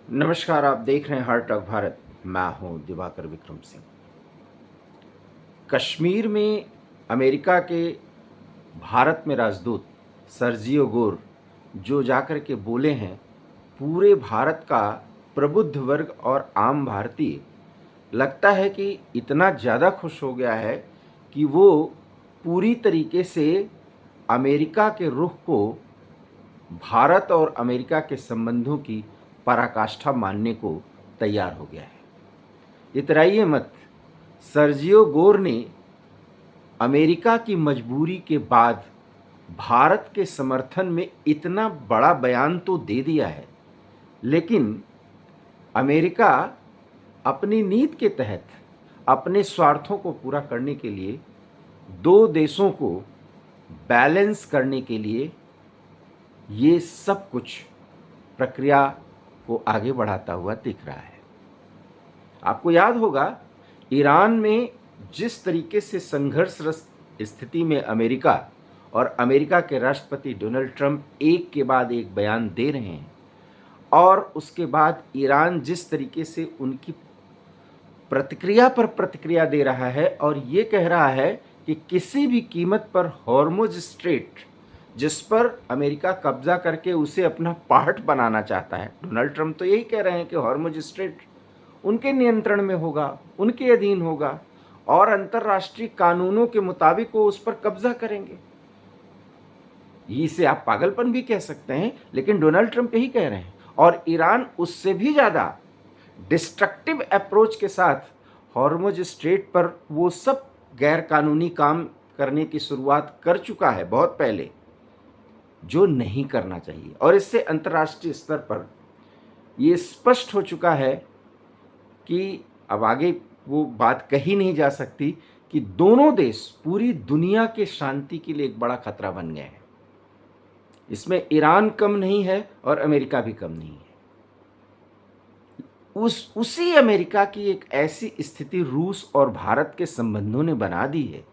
नमस्कार। आप देख रहे हैं हार्ट टॉक भारत। मैं हूं दिवाकर विक्रम सिंह। कश्मीर में अमेरिका के भारत में राजदूत सर्जियो गोर जो जाकर के बोले हैं, पूरे भारत का प्रबुद्ध वर्ग और आम भारतीय लगता है कि इतना ज़्यादा खुश हो गया है कि वो पूरी तरीके से अमेरिका के रुख को भारत और अमेरिका के संबंधों की पराकाष्ठा मानने को तैयार हो गया है। इतराइए मत, सर्जियो गोर ने अमेरिका की मजबूरी के बाद भारत के समर्थन में इतना बड़ा बयान तो दे दिया है, लेकिन अमेरिका अपनी नीति के तहत अपने स्वार्थों को पूरा करने के लिए दो देशों को बैलेंस करने के लिए ये सब कुछ प्रक्रिया को आगे बढ़ाता हुआ दिख रहा है। आपको याद होगा, ईरान में जिस तरीके से संघर्षरत स्थिति में अमेरिका और अमेरिका के राष्ट्रपति डोनाल्ड ट्रंप एक के बाद एक बयान दे रहे हैं, और उसके बाद ईरान जिस तरीके से उनकी प्रतिक्रिया पर प्रतिक्रिया दे रहा है और ये कह रहा है कि किसी भी कीमत पर हॉर्मुज स्ट्रेट, जिस पर अमेरिका कब्जा करके उसे अपना पार्ट बनाना चाहता है, डोनाल्ड ट्रंप तो यही कह रहे हैं कि हॉर्मुज स्ट्रेट उनके नियंत्रण में होगा, उनके अधीन होगा और अंतर्राष्ट्रीय कानूनों के मुताबिक वो उस पर कब्जा करेंगे। इसे आप पागलपन भी कह सकते हैं, लेकिन डोनाल्ड ट्रंप यही कह रहे हैं। और ईरान उससे भी ज़्यादा डिस्ट्रक्टिव अप्रोच के साथ हॉर्मुज स्ट्रेट पर वो सब गैर कानूनी काम करने की शुरुआत कर चुका है बहुत पहले, जो नहीं करना चाहिए। और इससे अंतर्राष्ट्रीय स्तर पर ये स्पष्ट हो चुका है कि अब आगे वो बात कही नहीं जा सकती कि दोनों देश पूरी दुनिया के शांति के लिए एक बड़ा खतरा बन गए हैं। इसमें ईरान कम नहीं है और अमेरिका भी कम नहीं है। उसी अमेरिका की एक ऐसी स्थिति रूस और भारत के संबंधों ने बना दी है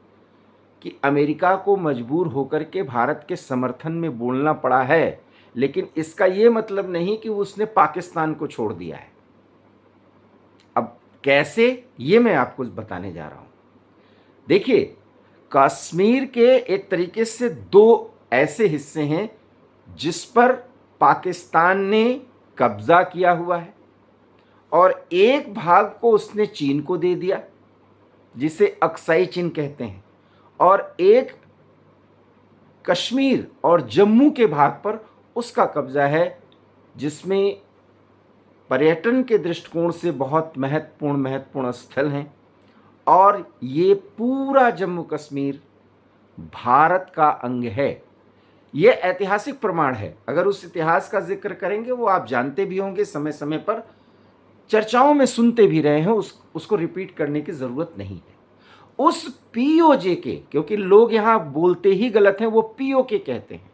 कि अमेरिका को मजबूर होकर के भारत के समर्थन में बोलना पड़ा है, लेकिन इसका ये मतलब नहीं कि उसने पाकिस्तान को छोड़ दिया है। अब कैसे, ये मैं आपको बताने जा रहा हूं। देखिए, कश्मीर के एक तरीके से दो ऐसे हिस्से हैं जिस पर पाकिस्तान ने कब्जा किया हुआ है, और एक भाग को उसने चीन को दे दिया, जिसे अक्साई चीन कहते हैं, और एक कश्मीर और जम्मू के भाग पर उसका कब्जा है, जिसमें पर्यटन के दृष्टिकोण से बहुत महत्वपूर्ण स्थल हैं। और ये पूरा जम्मू कश्मीर भारत का अंग है। ये ऐतिहासिक प्रमाण है। अगर उस इतिहास का जिक्र करेंगे, वो आप जानते भी होंगे, समय समय पर चर्चाओं में सुनते भी रहे हैं, उसको रिपीट करने की जरूरत नहीं है। उस पीओजे के, क्योंकि लोग यहां बोलते ही गलत हैं, वो पीओके कहते हैं।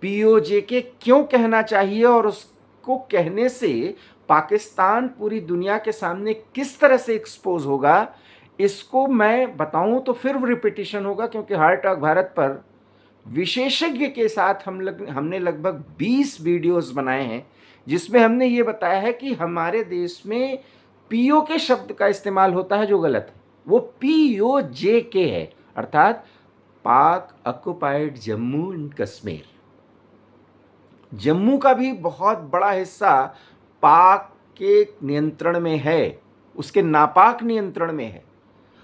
पीओजे के क्यों कहना चाहिए और उसको कहने से पाकिस्तान पूरी दुनिया के सामने किस तरह से एक्सपोज होगा, इसको मैं बताऊं तो फिर रिपीटिशन होगा, क्योंकि हार्ट टॉक भारत पर विशेषज्ञ के साथ हमने लगभग 20 वीडियोस बनाए हैं, जिसमें हमने ये बताया है कि हमारे देश में पीओ के शब्द का इस्तेमाल होता है जो गलत है। वो पीओजे के है, अर्थात पाक ऑक्युपाइड जम्मू एंड कश्मीर। जम्मू का भी बहुत बड़ा हिस्सा पाक के नियंत्रण में है, उसके नापाक नियंत्रण में है।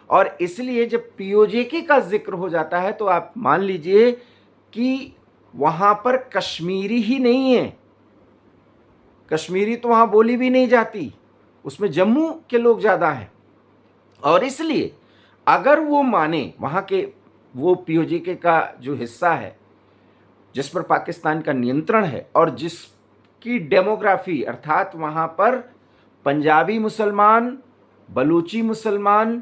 और इसलिए जब पीओजेके का जिक्र हो जाता है तो आप मान लीजिए कि वहां पर कश्मीरी ही नहीं है, कश्मीरी तो वहां बोली भी नहीं जाती, उसमें जम्मू के लोग ज्यादा हैं। और इसलिए अगर वो माने, वहां के वो पीओजेके का जो हिस्सा है जिस पर पाकिस्तान का नियंत्रण है और जिसकी डेमोग्राफी, अर्थात वहां पर पंजाबी मुसलमान, बलूची मुसलमान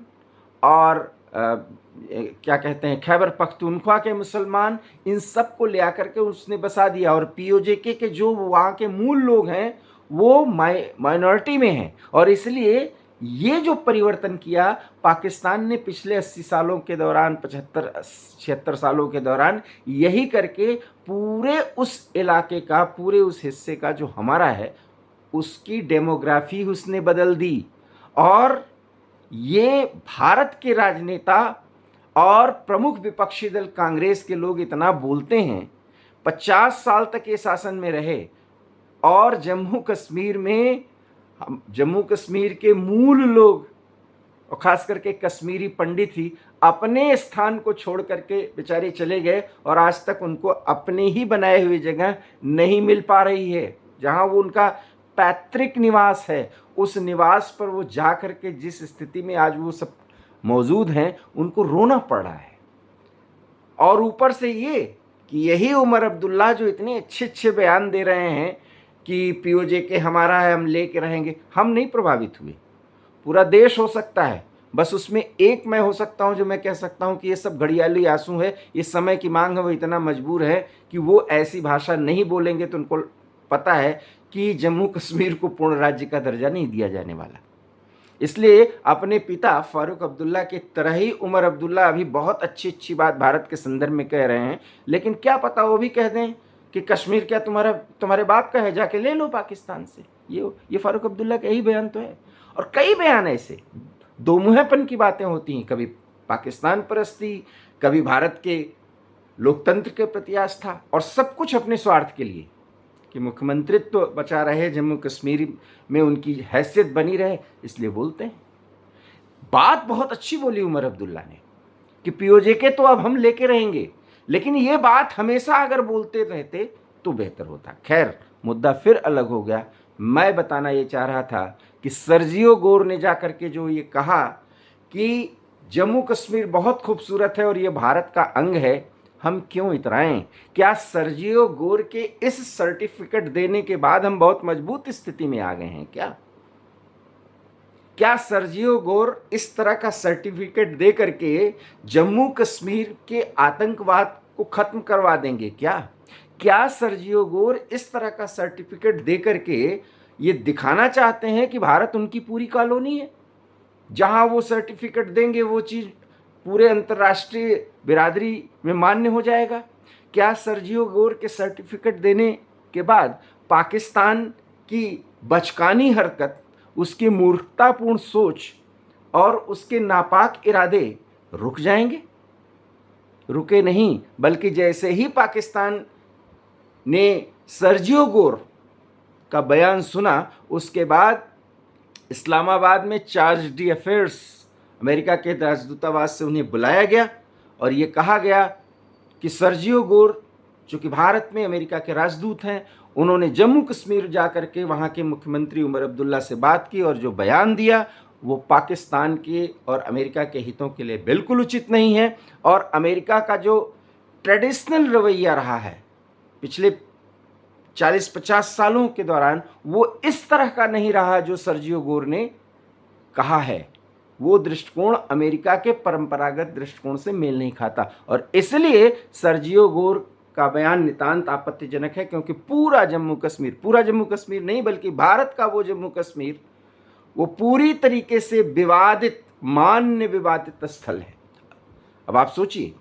और क्या कहते हैं खैबर पख्तूनख्वा के मुसलमान, इन सब को ले आकर के उसने बसा दिया। और पीओजेके के जो वहाँ के मूल लोग हैं वो माइनॉरिटी में हैं। और इसलिए ये जो परिवर्तन किया पाकिस्तान ने पिछले 80 सालों के दौरान, 75-76 सालों के दौरान, यही करके पूरे उस इलाके का, पूरे उस हिस्से का जो हमारा है, उसकी डेमोग्राफी उसने बदल दी। और ये भारत के राजनेता और प्रमुख विपक्षी दल कांग्रेस के लोग इतना बोलते हैं, 50 साल तक ये शासन में रहे और जम्मू कश्मीर के मूल लोग और खास करके कश्मीरी पंडित ही अपने स्थान को छोड़ करके बेचारे चले गए और आज तक उनको अपने ही बनाए हुए जगह नहीं मिल पा रही है। जहां वो उनका पैतृक निवास है, उस निवास पर वो जा करके जिस स्थिति में आज वो सब मौजूद हैं, उनको रोना पड़ रहा है। और ऊपर से ये कि यही उमर अब्दुल्ला जो इतने अच्छे अच्छे बयान दे रहे हैं कि पीओजे हमारा है, हम लेके रहेंगे, हम नहीं प्रभावित हुए, पूरा देश हो सकता है। बस उसमें एक मैं हो सकता हूं जो मैं कह सकता हूं कि ये सब घड़ियाली आंसू है, ये समय की मांग है। वो इतना मजबूर है कि वो ऐसी भाषा नहीं बोलेंगे तो उनको पता है कि जम्मू कश्मीर को पूर्ण राज्य का दर्जा नहीं दिया जाने वाला। इसलिए अपने पिता फारूक अब्दुल्ला की तरह ही उमर अब्दुल्ला अभी बहुत अच्छी अच्छी बात भारत के संदर्भ में कह रहे हैं, लेकिन क्या पता वो भी कह दें कि कश्मीर क्या तुम्हारे बाप का है, जाके ले लो पाकिस्तान से। ये फारूक अब्दुल्ला का यही बयान तो है। और कई बयान ऐसे दो मुँहपन की बातें होती हैं, कभी पाकिस्तान परस्ती, कभी भारत के लोकतंत्र के प्रति आस्था, और सब कुछ अपने स्वार्थ के लिए कि मुख्यमंत्रित्व तो बचा रहे, जम्मू कश्मीर में उनकी हैसियत बनी रहे, इसलिए बोलते हैं। बात बहुत अच्छी बोली उमर अब्दुल्ला ने कि पीओजे तो अब हम लेके रहेंगे, लेकिन ये बात हमेशा अगर बोलते रहते तो बेहतर होता। खैर, मुद्दा फिर अलग हो गया। मैं बताना ये चाह रहा था कि सर्जियो गोर ने जाकर के जो ये कहा कि जम्मू कश्मीर बहुत खूबसूरत है और ये भारत का अंग है, हम क्यों इतराएं? क्या सर्जियो गोर के इस सर्टिफिकेट देने के बाद हम बहुत मजबूत स्थिति में आ गए हैं? क्या सर्जियो गोर इस तरह का सर्टिफिकेट दे करके जम्मू कश्मीर के आतंकवाद को खत्म करवा देंगे? क्या सर्जियो गोर इस तरह का सर्टिफिकेट दे करके ये दिखाना चाहते हैं कि भारत उनकी पूरी कॉलोनी है? जहां वो सर्टिफिकेट देंगे वो चीज पूरे अंतर्राष्ट्रीय बिरादरी में मान्य हो जाएगा? क्या सर्जियो गोर के सर्टिफिकेट देने के बाद पाकिस्तान की बचकानी हरकत, उसकी मूर्खतापूर्ण सोच और उसके नापाक इरादे रुक जाएंगे? रुके नहीं, बल्कि जैसे ही पाकिस्तान ने सर्जियो गोर का बयान सुना, उसके बाद इस्लामाबाद में चार्ज डी अफेयर्स, अमेरिका के राजदूतावास से उन्हें बुलाया गया और ये कहा गया कि सर्जियो गोर जो कि भारत में अमेरिका के राजदूत हैं, उन्होंने जम्मू कश्मीर जाकर के वहाँ के मुख्यमंत्री उमर अब्दुल्ला से बात की और जो बयान दिया वो पाकिस्तान के और अमेरिका के हितों के लिए बिल्कुल उचित नहीं है। और अमेरिका का जो ट्रेडिशनल रवैया रहा है पिछले 40-50 सालों के दौरान, वो इस तरह का नहीं रहा जो सर्जियो गोर ने कहा है। वो दृष्टिकोण अमेरिका के परंपरागत दृष्टिकोण से मेल नहीं खाता और इसलिए सर्जियो गोर का बयान नितांत आपत्तिजनक है, क्योंकि पूरा जम्मू कश्मीर नहीं बल्कि भारत का वो जम्मू कश्मीर, वो पूरी तरीके से मान्य विवादित स्थल है। अब आप सोचिए,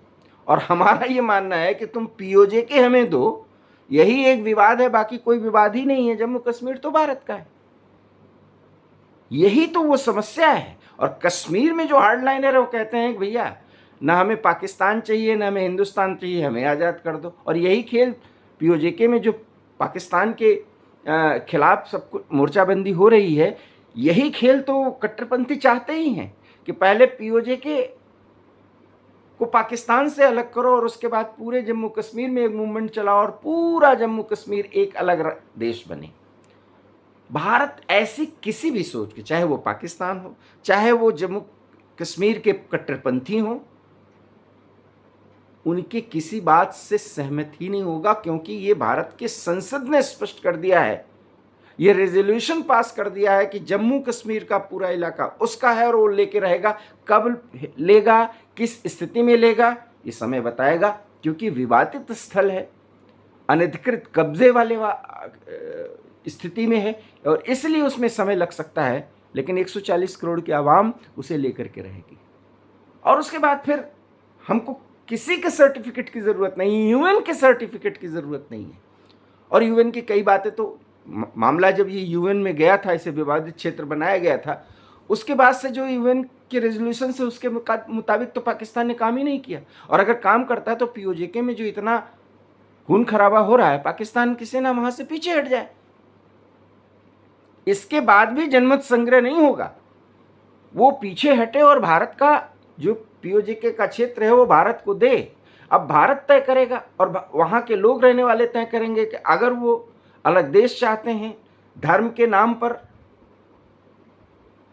और हमारा ये मानना है कि तुम पीओजे हमें दो, यही एक विवाद है, बाकी कोई विवाद ही नहीं है। जम्मू कश्मीर तो भारत का है, यही तो वो समस्या है। और कश्मीर में जो हार्डलाइनर है वो कहते हैं कि भैया ना हमें पाकिस्तान चाहिए ना हमें हिंदुस्तान चाहिए, हमें आज़ाद कर दो। और यही खेल पीओजे में जो पाकिस्तान के खिलाफ सब कुछ मोर्चाबंदी हो रही है, यही खेल तो कट्टरपंथी चाहते ही हैं कि पहले पीओजे को पाकिस्तान से अलग करो और उसके बाद पूरे जम्मू कश्मीर में एक मूवमेंट चलाओ और पूरा जम्मू कश्मीर एक अलग देश बने। भारत ऐसी किसी भी सोच के, चाहे वो पाकिस्तान हो, चाहे वो जम्मू कश्मीर के कट्टरपंथी हो, उनकी किसी बात से सहमत ही नहीं होगा, क्योंकि ये भारत के संसद ने स्पष्ट कर दिया है, ये रेजोल्यूशन पास कर दिया है कि जम्मू कश्मीर का पूरा इलाका उसका है और वो लेके रहेगा। कब लेगा, किस स्थिति में लेगा, ये समय बताएगा, क्योंकि विवादित स्थल है, अनधिकृत कब्जे वाले स्थिति में है और इसलिए उसमें समय लग सकता है, लेकिन 140 करोड़ की आवाम उसे लेकर के रहेगी। और उसके बाद फिर हमको किसी के सर्टिफिकेट की ज़रूरत नहीं, यूएन के सर्टिफिकेट की ज़रूरत नहीं है। और यूएन की कई बातें तो मामला जब ये यूएन में गया था, इसे विवादित क्षेत्र बनाया गया था, उसके बाद से जो यूएन के रेजोल्यूशन से उसके मुताबिक तो पाकिस्तान ने काम ही नहीं किया। और अगर काम करता है तो पीओजेके में जो इतना खून खराबा हो रहा है, पाकिस्तान की सेना वहां से पीछे हट जाए। इसके बाद भी जनमत संग्रह नहीं होगा, वो पीछे हटे और भारत का जो पीओजेके का क्षेत्र है वो भारत को दे। अब भारत तय करेगा और वहां के लोग रहने वाले तय करेंगे कि अगर वो अलग देश चाहते हैं, धर्म के नाम पर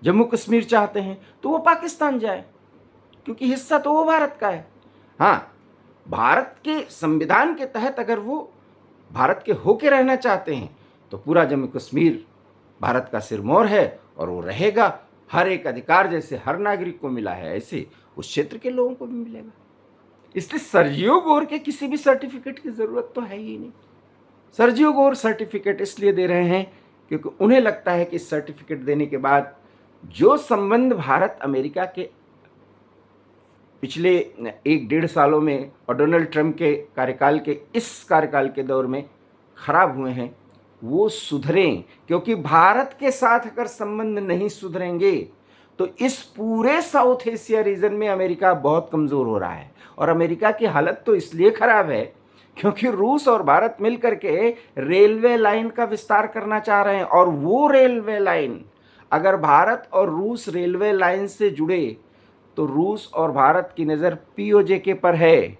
जम्मू कश्मीर चाहते हैं, तो वो पाकिस्तान जाए, क्योंकि हिस्सा तो वो भारत का है। हाँ, भारत के संविधान के तहत अगर वो भारत के होके रहना चाहते हैं तो पूरा जम्मू कश्मीर भारत का सिरमौर है और वो रहेगा। हर एक अधिकार जैसे हर नागरिक को मिला है, ऐसे उस क्षेत्र के लोगों को भी मिलेगा। इसलिए सर्जियो गोर के किसी भी सर्टिफिकेट की जरूरत तो है ही नहीं। सर्जियो गोर सर्टिफिकेट इसलिए दे रहे हैं क्योंकि उन्हें लगता है कि सर्टिफिकेट देने के बाद जो संबंध भारत अमेरिका के पिछले 1-1.5 सालों में और डोनाल्ड ट्रंप के कार्यकाल के इस कार्यकाल के दौर में खराब हुए हैं, वो सुधरें। क्योंकि भारत के साथ अगर संबंध नहीं सुधरेंगे तो इस पूरे साउथ एशिया रीजन में अमेरिका बहुत कमज़ोर हो रहा है। और अमेरिका की हालत तो इसलिए खराब है क्योंकि रूस और भारत मिलकर के रेलवे लाइन का विस्तार करना चाह रहे हैं। और वो रेलवे लाइन, अगर भारत और रूस रेलवे लाइन से जुड़े तो रूस और भारत की नज़र पीओजेके पर है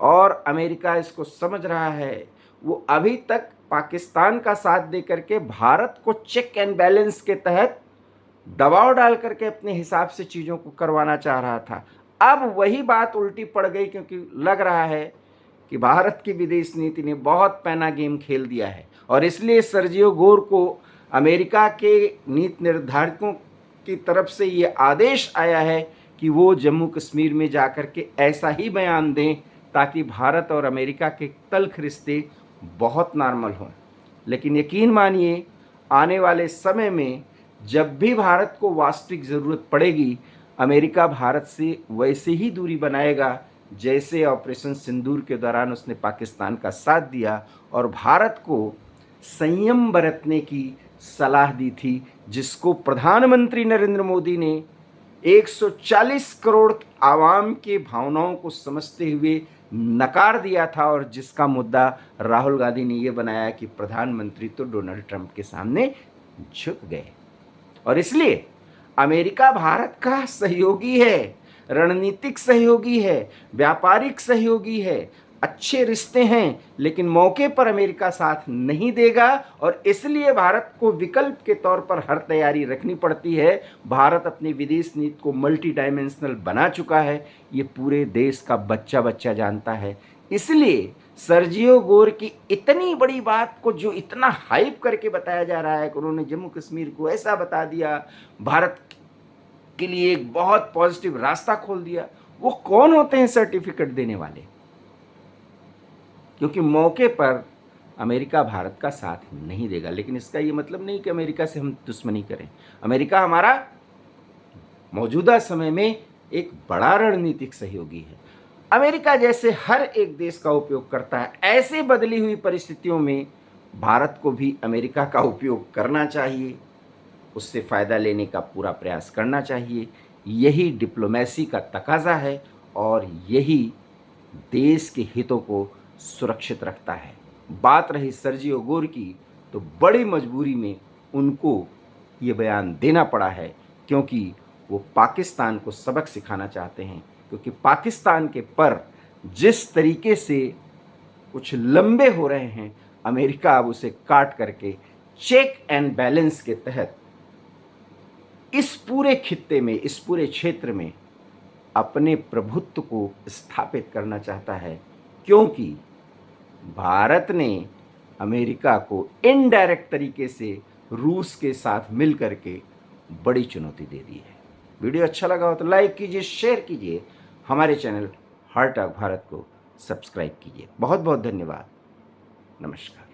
और अमेरिका इसको समझ रहा है। वो अभी तक पाकिस्तान का साथ दे करके भारत को चेक एंड बैलेंस के तहत दबाव डाल करके अपने हिसाब से चीज़ों को करवाना चाह रहा था। अब वही बात उल्टी पड़ गई, क्योंकि लग रहा है कि भारत की विदेश नीति ने बहुत पैना गेम खेल दिया है। और इसलिए सर्जियो गोर को अमेरिका के नीति निर्धारकों की तरफ से ये आदेश आया है कि वो जम्मू कश्मीर में जाकर के ऐसा ही बयान दें ताकि भारत और अमेरिका के तल्ख रिश्ते बहुत नॉर्मल हों। लेकिन यकीन मानिए, आने वाले समय में जब भी भारत को वास्तविक ज़रूरत पड़ेगी, अमेरिका भारत से वैसे ही दूरी बनाएगा जैसे ऑपरेशन सिंदूर के दौरान उसने पाकिस्तान का साथ दिया और भारत को संयम बरतने की सलाह दी थी, जिसको प्रधानमंत्री नरेंद्र मोदी ने 140 करोड़ आवाम के भावनाओं को समझते हुए नकार दिया था। और जिसका मुद्दा राहुल गांधी ने ये बनाया कि प्रधानमंत्री तो डोनाल्ड ट्रंप के सामने झुक गए। और इसलिए अमेरिका भारत का सहयोगी है, रणनीतिक सहयोगी है, व्यापारिक सहयोगी है, अच्छे रिश्ते हैं, लेकिन मौके पर अमेरिका साथ नहीं देगा। और इसलिए भारत को विकल्प के तौर पर हर तैयारी रखनी पड़ती है। भारत अपनी विदेश नीति को मल्टी डायमेंशनल बना चुका है, ये पूरे देश का बच्चा बच्चा जानता है। इसलिए सर्जियो गोर की इतनी बड़ी बात को जो इतना हाइप करके बताया जा रहा है कि उन्होंने जम्मू कश्मीर को ऐसा बता दिया, भारत के लिए एक बहुत पॉजिटिव रास्ता खोल दिया, वो कौन होते हैं सर्टिफिकेट देने वाले? क्योंकि मौके पर अमेरिका भारत का साथ नहीं देगा। लेकिन इसका ये मतलब नहीं कि अमेरिका से हम दुश्मनी करें। अमेरिका हमारा मौजूदा समय में एक बड़ा रणनीतिक सहयोगी है। अमेरिका जैसे हर एक देश का उपयोग करता है, ऐसे बदली हुई परिस्थितियों में भारत को भी अमेरिका का उपयोग करना चाहिए, उससे फ़ायदा लेने का पूरा प्रयास करना चाहिए। यही डिप्लोमेसी का तकाजा है और यही देश के हितों को सुरक्षित रखता है। बात रही सर्जियो गोर की, तो बड़ी मजबूरी में उनको ये बयान देना पड़ा है, क्योंकि वो पाकिस्तान को सबक सिखाना चाहते हैं। क्योंकि पाकिस्तान के पर जिस तरीके से कुछ लंबे हो रहे हैं, अमेरिका अब उसे काट करके चेक एंड बैलेंस के तहत इस पूरे खित्ते में, इस पूरे क्षेत्र में अपने प्रभुत्व को स्थापित करना चाहता है। क्योंकि भारत ने अमेरिका को इनडायरेक्ट तरीके से रूस के साथ मिल करके बड़ी चुनौती दे दी है। वीडियो अच्छा लगा हो तो लाइक कीजिए, शेयर कीजिए, हमारे चैनल हार्ट ऑफ भारत को सब्सक्राइब कीजिए। बहुत बहुत धन्यवाद। नमस्कार।